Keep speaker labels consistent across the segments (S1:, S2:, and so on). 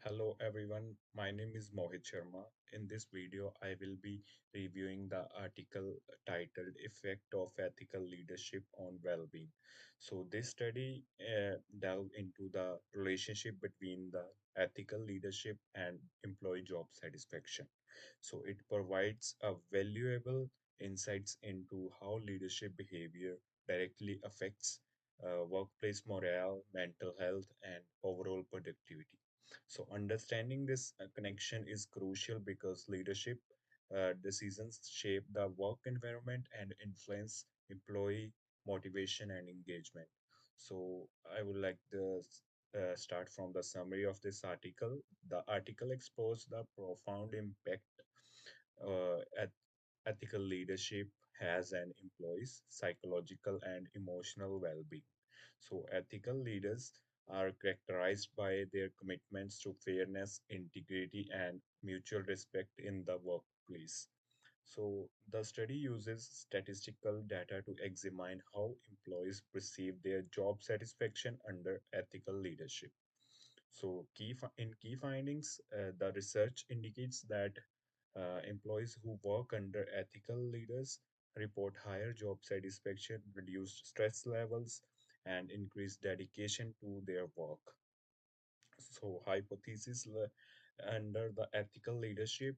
S1: Hello everyone, my name is Mohit Sharma. In this video, I will be reviewing the article titled Effect of Ethical Leadership on Well-Being. So this study delve into the relationship between the ethical leadership and employee job satisfaction. So it provides a valuable insights into how leadership behavior directly affects workplace morale, mental health, and overall productivity. So understanding this connection is crucial because leadership decisions shape the work environment and influence employee motivation and engagement. So I would like to start from the summary of this article. The article explores the profound impact uh, ethical leadership has an employee's psychological and emotional well-being. So ethical leaders are characterized by their commitments to fairness, integrity, and mutual respect in the workplace. So the study uses statistical data to examine how employees perceive their job satisfaction under ethical leadership. So in key findings, the research indicates that employees who work under ethical leaders report higher job satisfaction, reduced stress levels, and increased dedication to their work. So, under the ethical leadership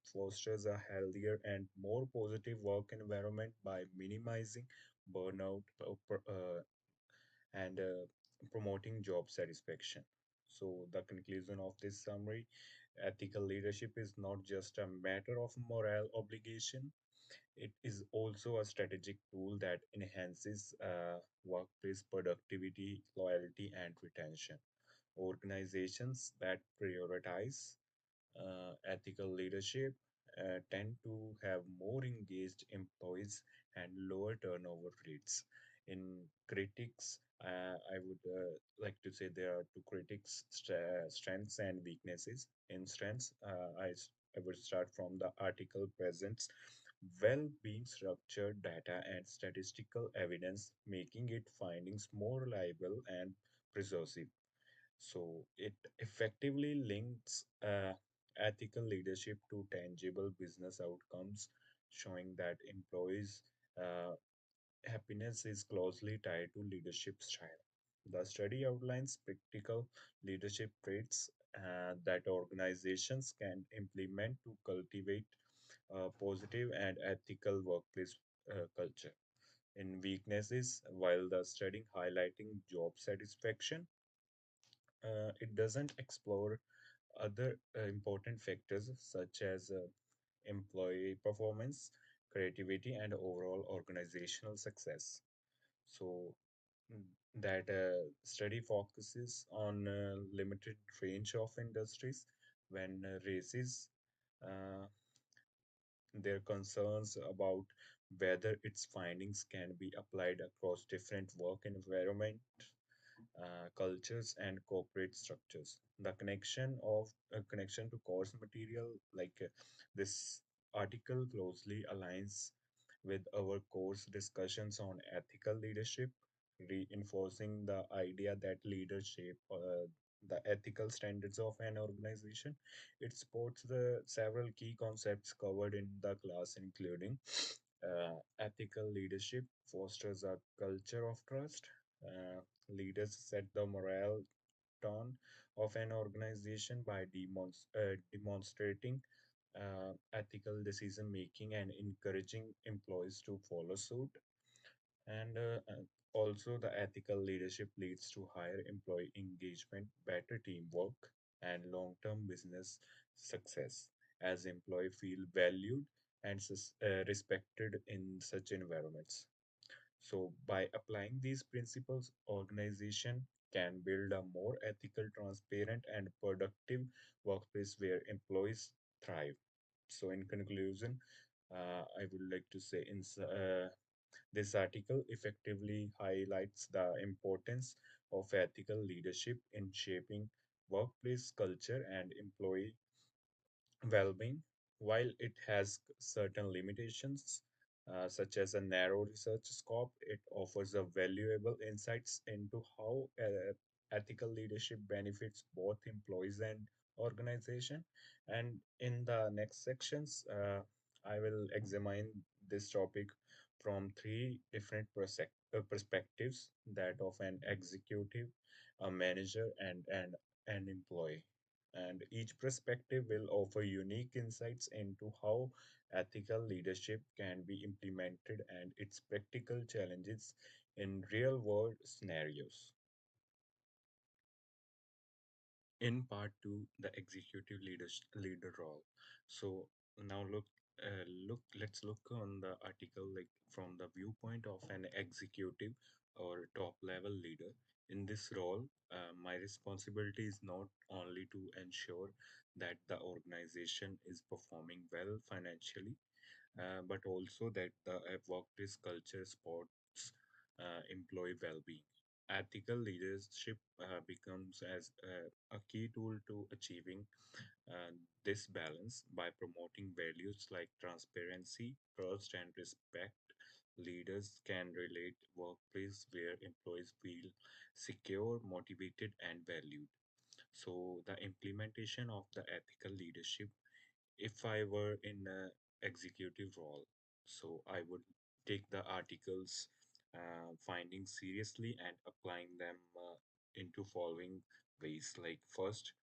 S1: fosters a healthier and more positive work environment by minimizing burnout and promoting job satisfaction. So, the conclusion of this summary ethical leadership is not just a matter of moral obligation, it is also a strategic tool that enhances workplace productivity, loyalty, and retention. Organizations that prioritize ethical leadership tend to have more engaged employees and lower turnover rates. In critics, I would like to say there are two critics strengths and weaknesses. In strengths, I would start from the article presents well being structured data and statistical evidence, making it findings more reliable and persuasive. So it effectively links ethical leadership to tangible business outcomes, showing that employees' uh, happiness is closely tied to leadership style. The study outlines practical leadership traits that organizations can implement to cultivate a positive and ethical workplace culture. In weaknesses, while the study highlighting job satisfaction, it doesn't explore other important factors such as employee performance, creativity, and overall organizational success. So mm, that study focuses on a limited range of industries when raises uh, their concerns about whether its findings can be applied across different work environment cultures and corporate structures. The connection to course material like this article closely aligns with our course discussions on ethical leadership, reinforcing the idea that leadership the ethical standards of an organization. It supports the several key concepts covered in the class, including ethical leadership fosters a culture of trust. Leaders set the morale tone of an organization by demonstrating ethical decision making and encouraging employees to follow suit. And also, the ethical leadership leads to higher employee engagement, better teamwork, and long term business success as employees feel valued and respected in such environments. So, by applying these principles, organization can build a more ethical, transparent, and productive workplace where employees thrive. So, in conclusion, I would like to say this article effectively highlights the importance of ethical leadership in shaping workplace culture and employee well-being. While it has certain limitations, such as a narrow research scope, it offers a valuable insights into how ethical leadership benefits both employees and organization. And in the next sections, I will examine this topic from three different perspectives: that of an executive, a manager, and an employee. And each perspective will offer unique insights into how ethical leadership can be implemented and its practical challenges in real world scenarios. In part two, the executive leader role. So now let's look on the article like from the viewpoint of an executive or top level leader. In this role, my responsibility is not only to ensure that the organization is performing well financially, but also that the workplace culture supports employee well-being. Ethical leadership becomes as a key tool to achieving uh, this balance by promoting values like transparency, trust, and respect. Leaders can relate workplace where employees feel secure, motivated, and valued. So the implementation of the ethical leadership, if I were in a executive role, so I would take the articles findings seriously and applying them into following ways. Like first,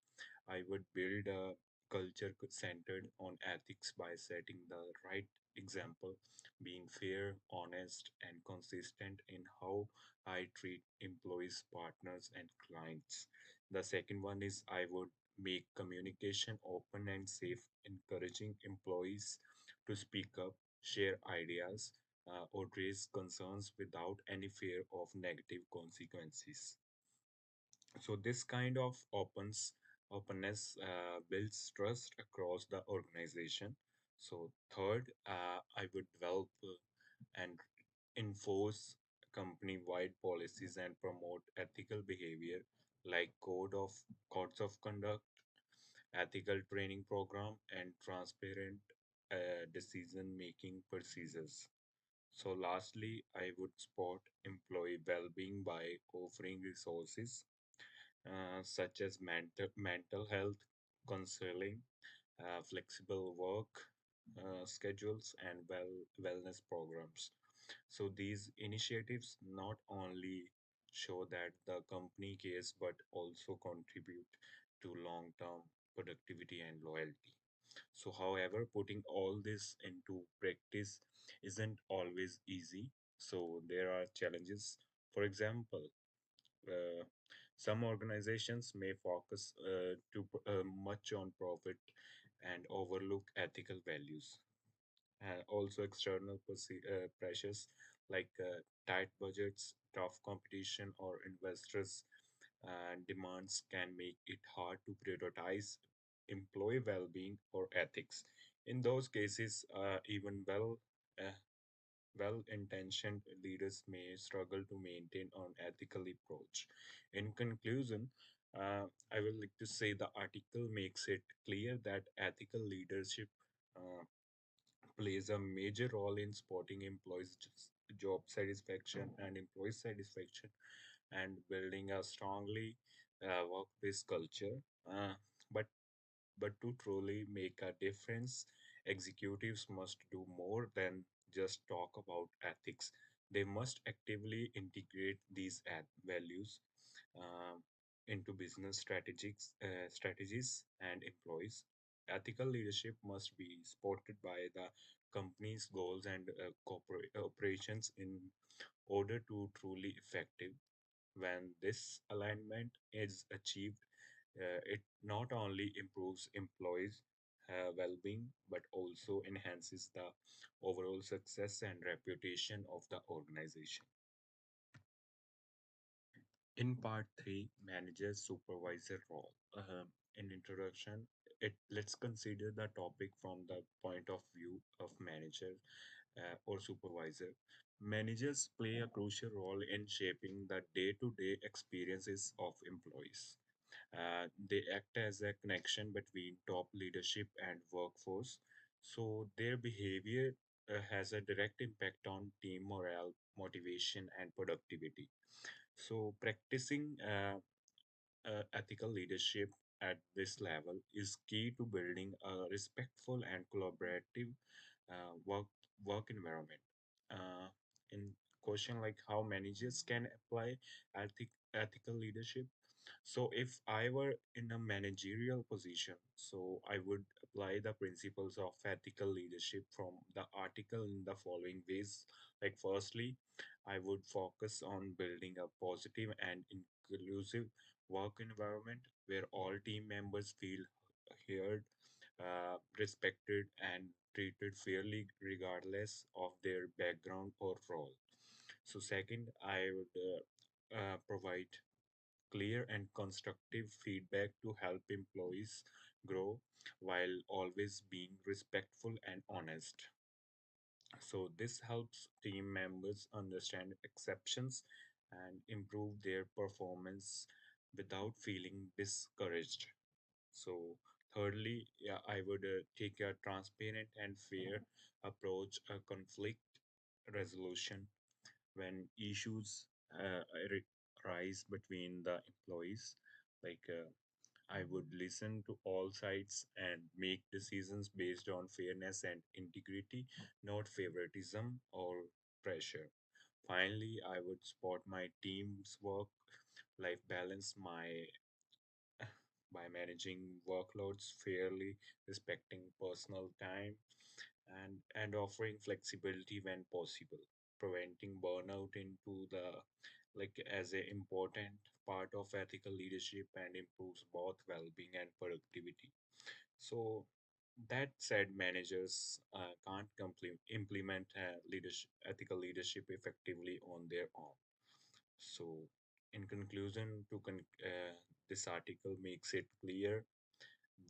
S1: I would build a culture centered on ethics by setting the right example, being fair, honest, and consistent in how I treat employees, partners, and clients. The second one is I would make communication open and safe, encouraging employees to speak up, share ideas, or raise concerns without any fear of negative consequences. So this kind of openness builds trust across the organization. So third, I would develop and enforce company-wide policies and promote ethical behavior like codes of conduct, ethical training program, and transparent decision-making procedures. So lastly, I would support employee well-being by offering resources such as mental health counseling, flexible work schedules, and wellness programs. So these initiatives not only show that the company cares but also contribute to long-term productivity and loyalty. So, however, putting all this into practice isn't always easy. So there are challenges. For example, uh, some organizations may focus too much on profit and overlook ethical values. Also, external pressures like tight budgets, tough competition, or investors' demands can make it hard to prioritize employee well-being or ethics. In those cases, even uh, well-intentioned leaders may struggle to maintain an ethical approach. In conclusion, I would like to say the article makes it clear that ethical leadership uh, plays a major role in supporting employees' job satisfaction and employee satisfaction and building a strongly workplace culture. Uh, but to truly make a difference, executives must do more than just talk about ethics. They must actively integrate these values um, into business strategies and employees. Ethical leadership must be supported by the company's goals and corporate operations in order to truly effective. When this alignment is achieved, it not only improves employees' well-being but also enhances the overall success and reputation of the organization. In part three, manager supervisor role. In introduction, let's consider the topic from the point of view of manager or supervisor. Managers play a crucial role in shaping the day-to-day experiences of employees. They act as a connection between top leadership and workforce. So their behavior has a direct impact on team morale, motivation, and productivity. So practicing ethical leadership at this level is key to building a respectful and collaborative work environment. Uh, in question like how managers can apply ethical leadership. So if I were in a managerial position, so I would apply the principles of ethical leadership from the article in the following ways. Like firstly, I would focus on building a positive and inclusive work environment where all team members feel heard, respected, and treated fairly regardless of their background or role. So, second, I would provide clear and constructive feedback to help employees grow while always being respectful and honest. So, this helps team members understand exceptions and improve their performance without feeling discouraged. So, thirdly, yeah, I would take a transparent and fair approach, a conflict resolution when issues rise between the employees. Like, I would listen to all sides and make decisions based on fairness and integrity, not favoritism or pressure. Finally, I would support my team's work life balance by managing workloads fairly, respecting personal time, and offering flexibility when possible, preventing burnout into the like as a important part of ethical leadership and improves both well-being and productivity. So that said, managers can't implement ethical leadership effectively on their own. So, in conclusion, this article makes it clear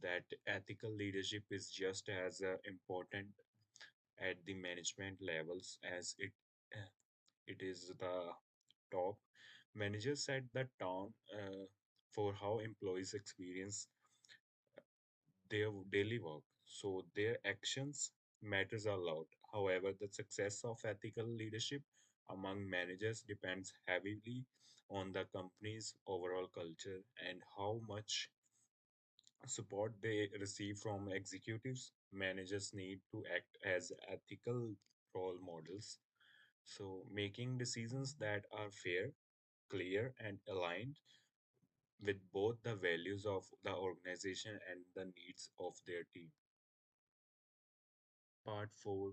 S1: that ethical leadership is just as important at the management levels as uh, it is the top. Managers set the tone for how employees experience their daily work, so their actions matters a lot. However, the success of ethical leadership among managers depends heavily on the company's overall culture and how much support they receive from executives. Managers need to act as ethical role models, so making decisions that are fair, clear, and aligned with both the values of the organization and the needs of their team. Part 4,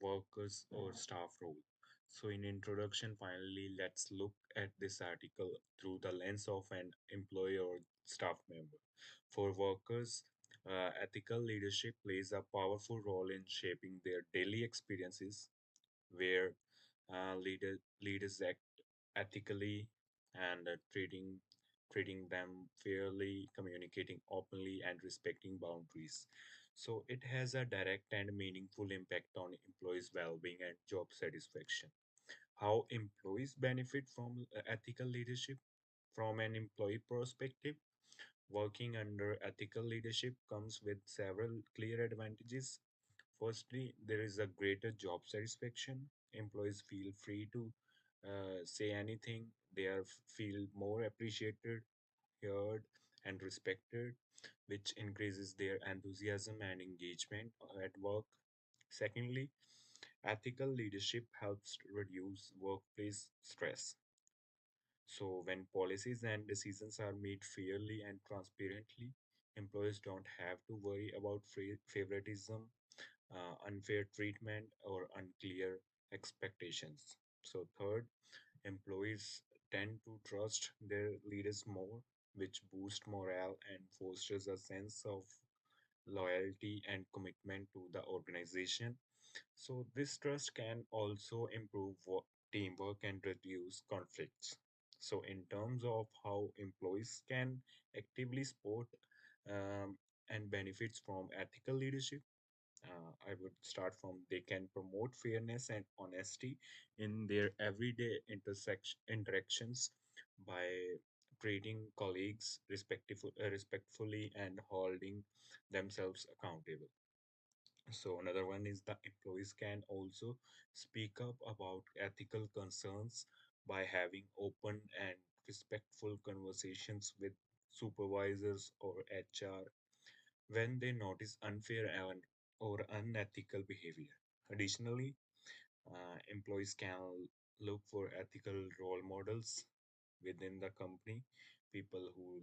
S1: workers or staff role. So, in introduction, finally, let's look at this article through the lens of an employee or staff member. For workers, ethical leadership plays a powerful role in shaping their daily experiences, where leaders act ethically and treating them fairly, communicating openly, and respecting boundaries. So it has a direct and meaningful impact on employees' well-being and job satisfaction. How employees benefit from ethical leadership from an employee perspective. Working under ethical leadership comes with several clear advantages. Firstly, there is a greater job satisfaction. Employees feel free to say anything. They are feel more appreciated, heard, and respected, which increases their enthusiasm and engagement at work. Secondly, ethical leadership helps to reduce workplace stress. So, when policies and decisions are made fairly and transparently, employees don't have to worry about favoritism, unfair treatment, or unclear expectations. So, third, employees tend to trust their leaders more, which boosts morale and fosters a sense of loyalty and commitment to the organization. So, this trust can also improve teamwork and reduce conflicts. So, in terms of how employees can actively support um, and benefits from ethical leadership, I would start from they can promote fairness and honesty in their everyday interactions by treating colleagues respectfully and holding themselves accountable. So another one is the employees can also speak up about ethical concerns by having open and respectful conversations with supervisors or HR when they notice unfair or unethical behavior. Additionally, employees can look for ethical role models within the company, people who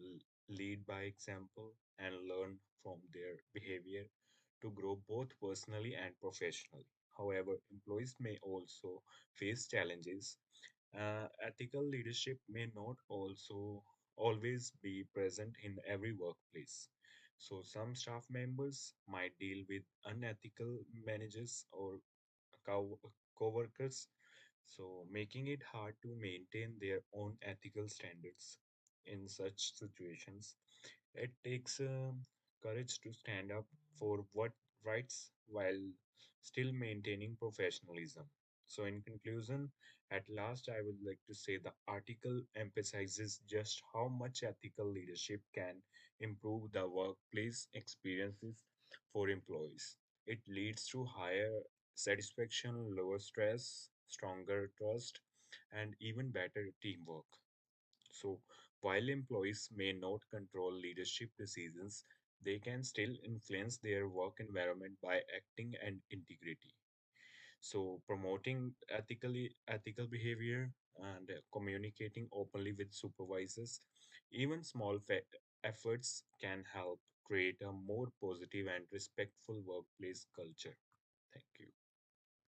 S1: lead by example and learn from their behavior to grow both personally and professionally. However, employees may also face challenges. Ethical leadership may not also always be present in every workplace. So, some staff members might deal with unethical managers or co- co-workers, so making it hard to maintain their own ethical standards. In such situations, it takes courage to stand up for what rights while still maintaining professionalism. So, in conclusion, at last, I would like to say the article emphasizes just how much ethical leadership can improve the workplace experiences for employees. It leads to higher satisfaction, lower stress, stronger trust, and even better teamwork. So, while employees may not control leadership decisions, they can still influence their work environment by acting and integrity. So, promoting ethical behavior and communicating openly with supervisors, even small efforts can help create a more positive and respectful workplace culture. Thank you.